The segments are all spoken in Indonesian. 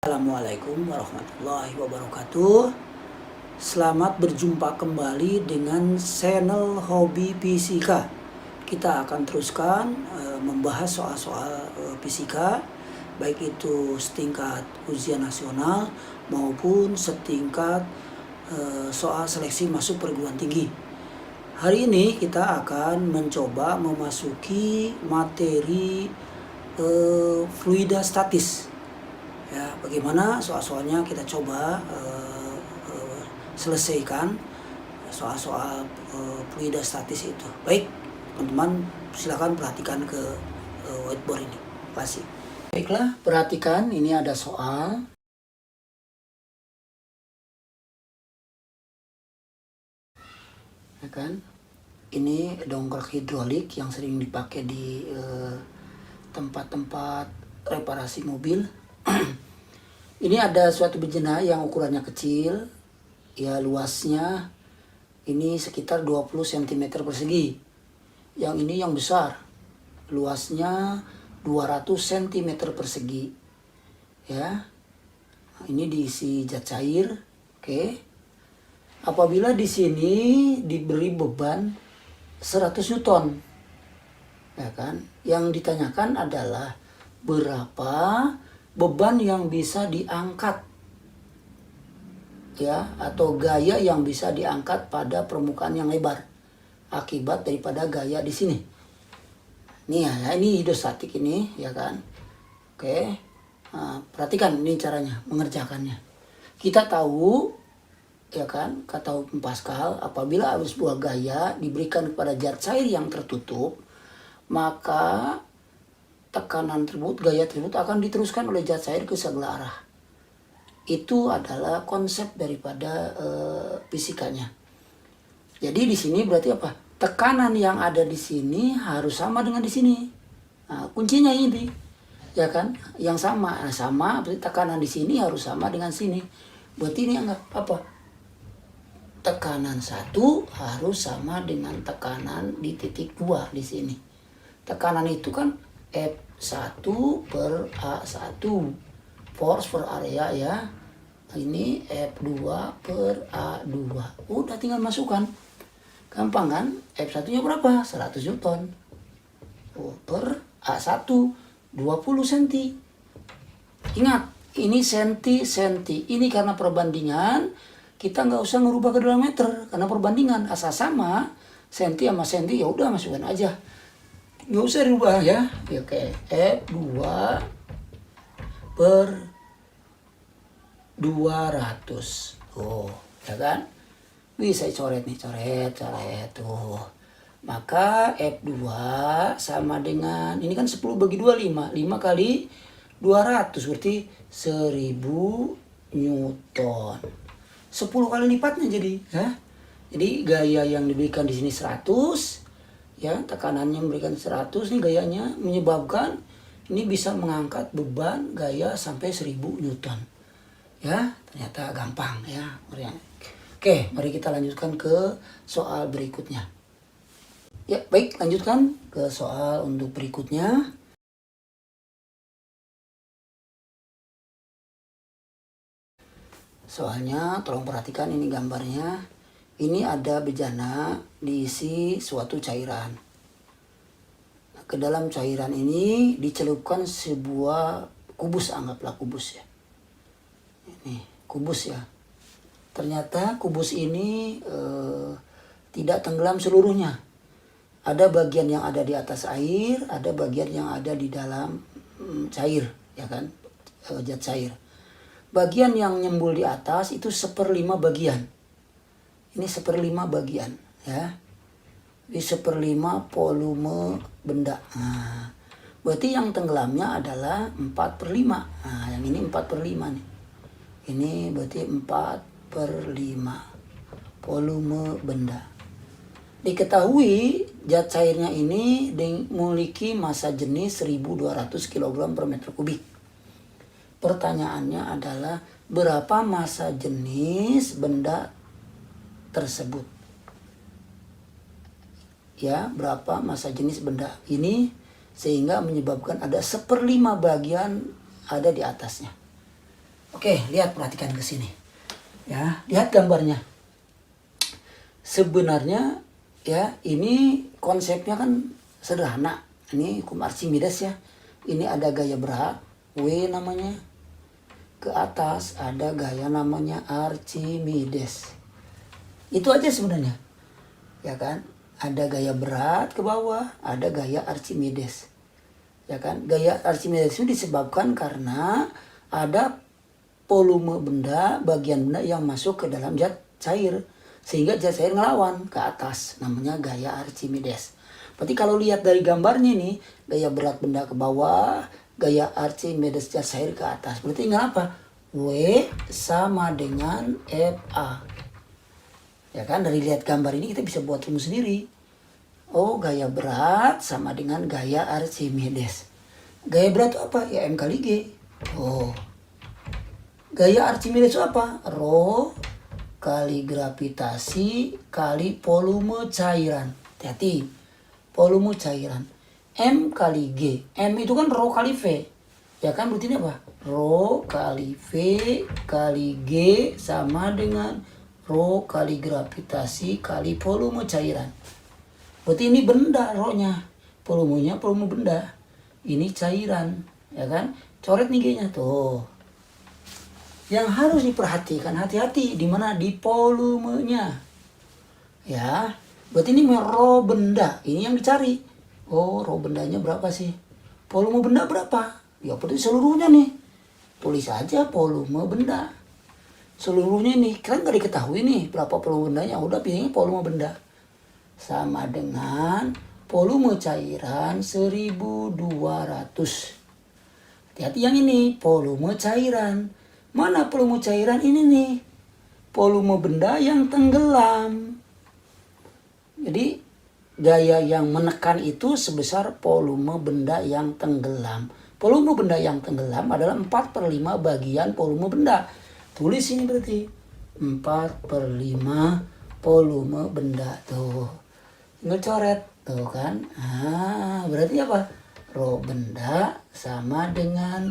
Assalamualaikum warahmatullahi wabarakatuh. Selamat berjumpa kembali dengan channel Hobi Fisika. Kita akan teruskan membahas soal-soal fisika, baik itu setingkat ujian nasional maupun setingkat soal seleksi masuk perguruan tinggi. Hari ini kita akan mencoba memasuki materi fluida statis. Ya, bagaimana soal-soalnya kita coba selesaikan soal-soal fluida statis itu. Baik, teman-teman silakan perhatikan ke whiteboard ini. Terima kasih. Baiklah, perhatikan ini ada soal. Ya kan? Ini dongkrak hidrolik yang sering dipakai di tempat-tempat reparasi mobil. Ini ada suatu bejana yang ukurannya kecil, ya luasnya ini sekitar 20 cm persegi. Yang ini yang besar, luasnya 200 cm persegi. Ya, ini diisi zat cair. Oke. Apabila di sini diberi beban 100 Newton, ya kan? Yang ditanyakan adalah berapa beban yang bisa diangkat, ya, atau gaya yang bisa diangkat pada permukaan yang lebar akibat daripada gaya di sini. Nih ya, ini hidrostatik ini, ya kan? Oke, nah, perhatikan ini caranya mengerjakannya. Kita tahu, ya kan, kata hukum Pascal, apabila arus buah gaya diberikan kepada zat cair yang tertutup, maka tekanan tersebut, gaya tersebut akan diteruskan oleh zat cair ke sebelah arah. Itu adalah konsep daripada fisikanya. Jadi di sini berarti apa? Tekanan yang ada di sini harus sama dengan di sini. Nah, kuncinya ini, ya kan? Yang sama, sama berarti tekanan di sini harus sama dengan sini. Berarti ini anggap apa? Tekanan 1 harus sama dengan tekanan di titik 2 di sini. Tekanan itu kan F1 per A1, force per area, ya. Ini F2 per A2. Udah tinggal masukkan. Gampang kan? F1-nya berapa? 100 Newton. Per A1 20 cm. Ingat, ini senti. Ini karena perbandingan, kita nggak usah ngerubah ke dalam meter karena perbandingan asal sama senti sama senti, ya udah masukkan aja. Nggak usah dirubah ya. Oke, F2 per 200. Oh, ya kan? Bisa coret nih, coret. Tuh. Maka F2 sama dengan, ini kan 10 bagi 2, 5. 5 kali 200 berarti 1000 Newton. 10 kali lipatnya jadi, ya. Jadi gaya yang diberikan di sini 100. Ya, tekanannya memberikan 100 nih gayanya, menyebabkan ini bisa mengangkat beban gaya sampai 1000 Newton. Ya, ternyata gampang ya. Oke, mari kita lanjutkan ke soal berikutnya. Ya, baik, lanjutkan ke soal untuk berikutnya. Soalnya tolong perhatikan ini gambarnya. Ini ada bejana diisi suatu cairan. Ke dalam cairan ini dicelupkan sebuah kubus, anggaplah kubus ya. Ini kubus ya. Ternyata kubus ini tidak tenggelam seluruhnya. Ada bagian yang ada di atas air, ada bagian yang ada di dalam cair, ya kan, zat cair. Bagian yang nyembul di atas itu 1/5 bagian. Ini 1/5 bagian, ya. Di 1/5 volume benda. Nah, berarti yang tenggelamnya adalah 4/5. Nah, yang ini 4/5 nih. Ini berarti 4/5 volume benda. Diketahui zat cairnya ini memiliki massa jenis 1200 kg per meter kubik. Pertanyaannya adalah berapa massa jenis benda tersebut? Ya, berapa massa jenis benda ini sehingga menyebabkan ada 1/5 bagian ada di atasnya. Oke, lihat, perhatikan ke sini. Ya, lihat gambarnya. Sebenarnya ya, ini konsepnya kan sederhana. Ini hukum Archimedes ya. Ini ada gaya berat, W namanya. Ke atas ada gaya namanya Archimedes. Itu aja sebenarnya. Ya kan? Ada gaya berat ke bawah, ada gaya Archimedes. Ya kan? Gaya Archimedes itu disebabkan karena ada volume benda, bagian benda yang masuk ke dalam zat cair. Sehingga zat cair ngelawan ke atas. Namanya gaya Archimedes. Berarti kalau lihat dari gambarnya nih, gaya berat benda ke bawah, gaya Archimedes zat cair ke atas. Berarti ingat apa? W sama dengan FA. Ya kan, dari lihat gambar ini kita bisa buat rumus sendiri. Oh, gaya berat sama dengan gaya Archimedes. Gaya berat itu apa? Ya M kali G. Oh. Gaya Archimedes itu apa? Rho kali gravitasi kali volume cairan. Hati-hati. Volume cairan. M kali G. M itu kan rho kali V. Ya kan, berarti ini apa? Rho kali V kali G sama dengan rho kali gravitasi kali volume cairan. Berarti ini benda rho-nya. Volumenya volume benda. Ini cairan. Ya kan? Coret nih G-nya. Tuh. Yang harus diperhatikan, hati-hati di mana, di volumenya. Ya, berarti ini rho benda, ini yang dicari. Oh, rho bendanya berapa sih? Volume benda berapa? Ya, berarti seluruhnya nih. Tulis aja volume benda. Seluruhnya nih, kan nggak diketahui nih berapa volume bendanya. Udah pilihnya volume benda. Sama dengan volume cairan 1200. Hati-hati yang ini, volume cairan. Mana volume cairan ini nih? Volume benda yang tenggelam. Jadi gaya yang menekan itu sebesar volume benda yang tenggelam. Volume benda yang tenggelam adalah 4/5 bagian volume benda. Tulis ini berarti 4/5 volume benda. Tuh. Tinggal coret. Tuh kan. Berarti apa? Rho benda sama dengan,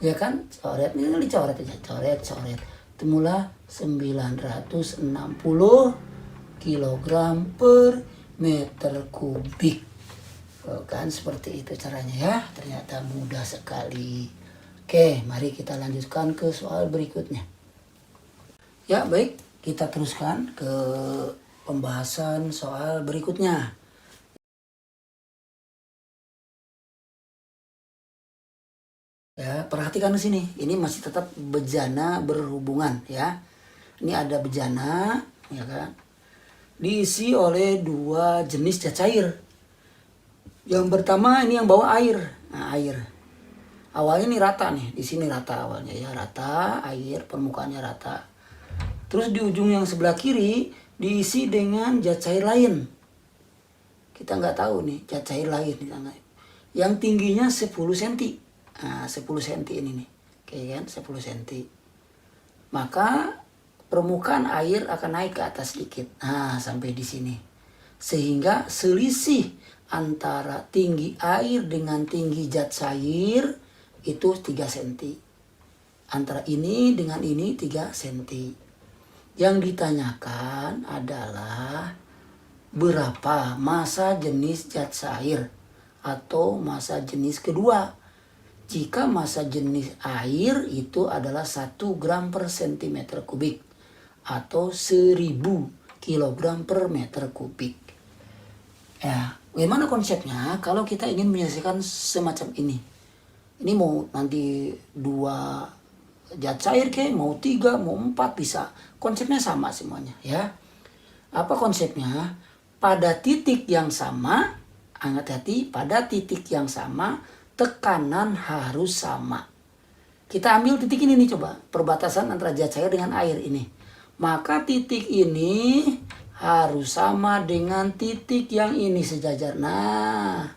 ya kan, coret, ini dicoret aja, coret. Itu mula 960 kilogram per meter kubik. Kan seperti itu caranya ya, ternyata mudah sekali. Oke, mari kita lanjutkan ke soal berikutnya. Ya baik, kita teruskan ke pembahasan soal berikutnya. Ya, perhatikan di sini. Ini masih tetap bejana berhubungan ya. Ini ada bejana, ya kan? Diisi oleh dua jenis zat cair. Yang pertama ini yang bawa air. Nah, air. Awalnya ini rata nih, di sini rata awalnya ya, rata, air permukaannya rata. Terus di ujung yang sebelah kiri diisi dengan zat cair lain. Kita nggak tahu nih zat cair lain. Yang tingginya 10 cm. Nah, 10 cm ini nih. Oke kan, 10 cm. Maka permukaan air akan naik ke atas sedikit. Nah, sampai di sini. Sehingga selisih antara tinggi air dengan tinggi zat cair itu 3 cm. Antara ini dengan ini 3 cm. Yang ditanyakan adalah berapa massa jenis zat cair atau massa jenis kedua. Jika massa jenis air itu adalah 1 gram per centimeter kubik atau 1000 kilogram per meter kubik. Ya, bagaimana konsepnya kalau kita ingin menyelesaikan semacam ini? Ini mau nanti 2 zat cair mau 3, mau 4 bisa. Konsepnya sama semuanya ya. Apa konsepnya? Pada titik yang sama, hati-hati, pada titik yang sama tekanan harus sama. Kita ambil titik ini nih, coba perbatasan antara zat cair dengan air ini. Maka titik ini harus sama dengan titik yang ini sejajar. Nah,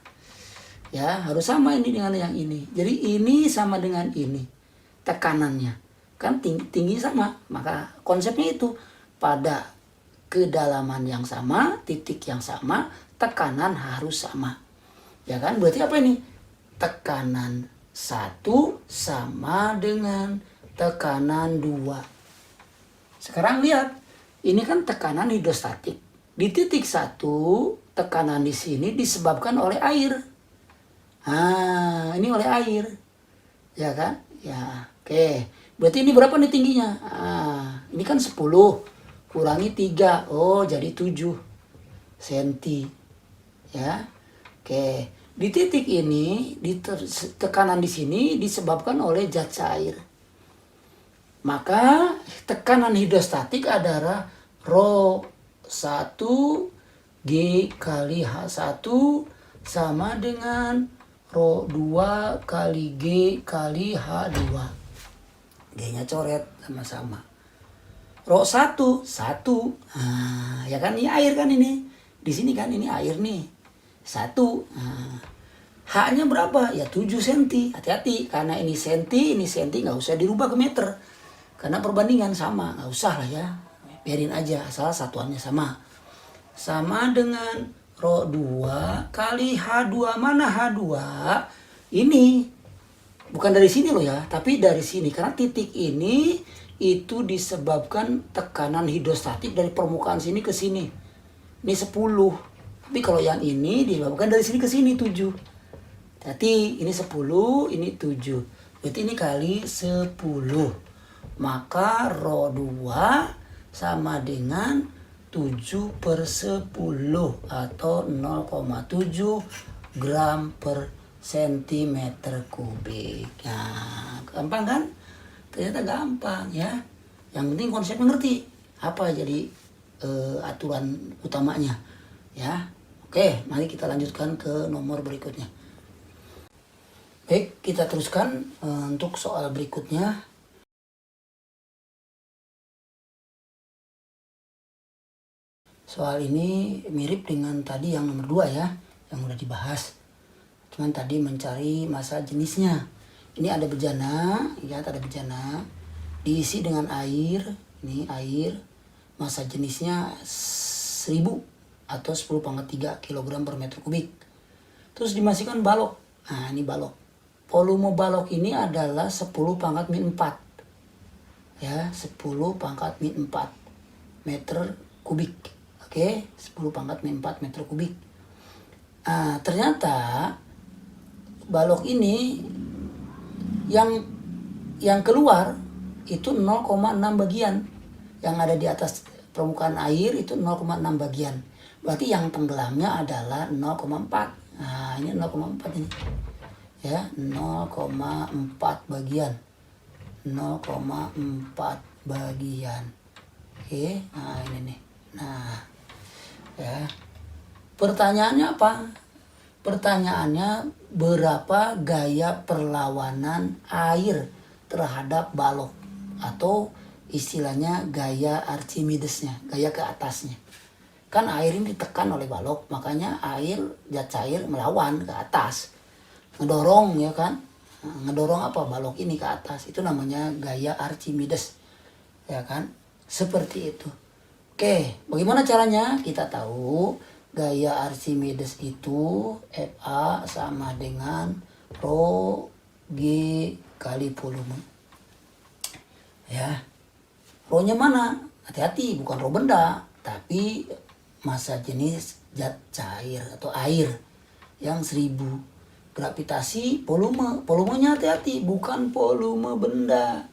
ya harus sama ini dengan yang ini. Jadi ini sama dengan ini tekanannya, kan tinggi sama. Maka konsepnya itu pada kedalaman yang sama, titik yang sama, tekanan harus sama. Ya kan, berarti apa ini? Tekanan 1 sama dengan tekanan 2. Sekarang lihat, ini kan tekanan hidrostatik. Di titik 1, tekanan di sini disebabkan oleh air. Ini oleh air. Ya kan? Ya, oke. Berarti ini berapa nih tingginya? Ini kan 10 kurangi 3. Oh, jadi 7 cm. Ya. Oke. Di titik ini, tekanan di sini disebabkan oleh zat cair. Maka tekanan hidrostatik adalah Rho 1 G kali H1 sama dengan Rho 2 kali G kali H2. G-nya coret sama-sama. Rho 1, 1. Ya kan ini air kan ini. Di sini kan ini air nih. 1. H-nya berapa? Ya 7 cm. Hati-hati karena ini cm nggak usah dirubah ke meter. Karena perbandingan sama, nggak usah lah ya. Biarin aja, asal satuannya sama. Sama dengan Rho 2 kali H2. Mana H2? Ini. Bukan dari sini loh ya, tapi dari sini. Karena titik ini itu disebabkan tekanan hidrostatik dari permukaan sini ke sini. Ini 10. Tapi kalau yang ini disebabkan dari sini ke sini 7. Jadi ini 10, ini 7. Berarti ini kali 10. Maka Rho 2 sama dengan 7/10 atau 0,7 gram per sentimeter kubik. Nah, gampang kan? Ternyata gampang ya. Yang penting konsepnya ngerti. Apa jadi aturan utamanya ya. Oke, mari kita lanjutkan ke nomor berikutnya. Baik, kita teruskan untuk soal berikutnya. Soal ini mirip dengan tadi yang nomor 2 ya, yang udah dibahas. Cuman tadi mencari massa jenisnya. Ini ada bejana, lihat ada bejana. Diisi dengan air, ini air. Massa jenisnya 1000 atau 10⁻³ kg per meter kubik. Terus dimasukkan balok. Nah ini balok. Volume balok ini adalah 10⁻⁴. Ya, 10⁻⁴ meter kubik. Oke, 10⁻⁴ meter kubik. Ternyata balok ini yang keluar itu 0,6 bagian. Yang ada di atas permukaan air itu 0,6 bagian. Berarti yang tenggelamnya adalah 0,4. Nah, ini 0,4 ini. Ya, 0,4 bagian. 0,4 bagian. Oke, nah ini nih. Nah, ya. Pertanyaannya apa? Pertanyaannya berapa gaya perlawanan air terhadap balok atau istilahnya gaya Archimedesnya, gaya ke atasnya. Kan air ini ditekan oleh balok, makanya air zat cair melawan ke atas. Ngedorong ya kan? Ngedorong apa? Balok ini ke atas. Itu namanya gaya Archimedes. Ya kan? Seperti itu. Oke, bagaimana caranya? Kita tahu gaya Archimedes itu Fa sama dengan Rho G kali volume. Ya, Rho-nya mana? Hati-hati, bukan Rho benda, tapi massa jenis zat cair atau air yang 1000. Gravitasi volumenya hati-hati, bukan volume benda,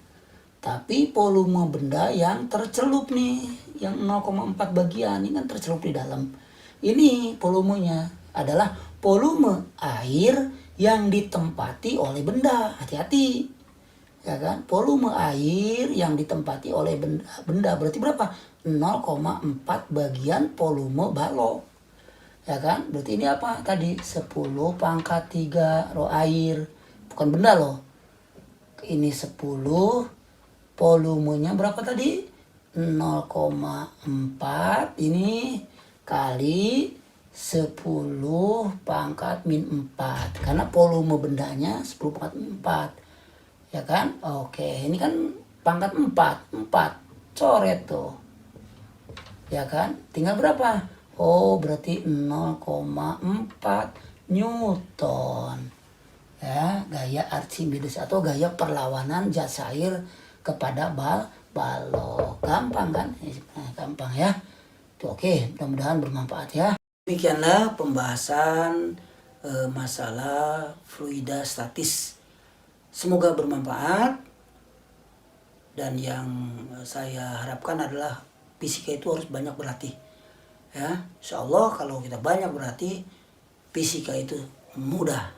tapi volume benda yang tercelup nih, yang 0,4 bagian ini kan tercelup di dalam. Ini volumenya adalah volume air yang ditempati oleh benda. Hati-hati. Ya kan? Volume air yang ditempati oleh benda berarti berapa? 0,4 bagian volume balok. Ya kan? Berarti ini apa? Tadi 10⁻³ Rho air. Bukan benda loh. Ini 10. Volumenya berapa tadi? 0,4 ini kali 10⁻⁴. Karena volume bendanya 10⁻⁴. Ya kan? Oke, ini kan pangkat 4. Coret tuh. Ya kan? Tinggal berapa? Oh, berarti 0,4 Newton. Ya, gaya Archimedes atau gaya perlawanan zat cair kepada balok. Gampang kan? Gampang ya. Tuh, oke, mudah-mudahan bermanfaat ya. Demikianlah pembahasan masalah fluida statis. Semoga bermanfaat, dan yang saya harapkan adalah fisika itu harus banyak berlatih ya. Insya Allah kalau kita banyak berlatih, fisika itu mudah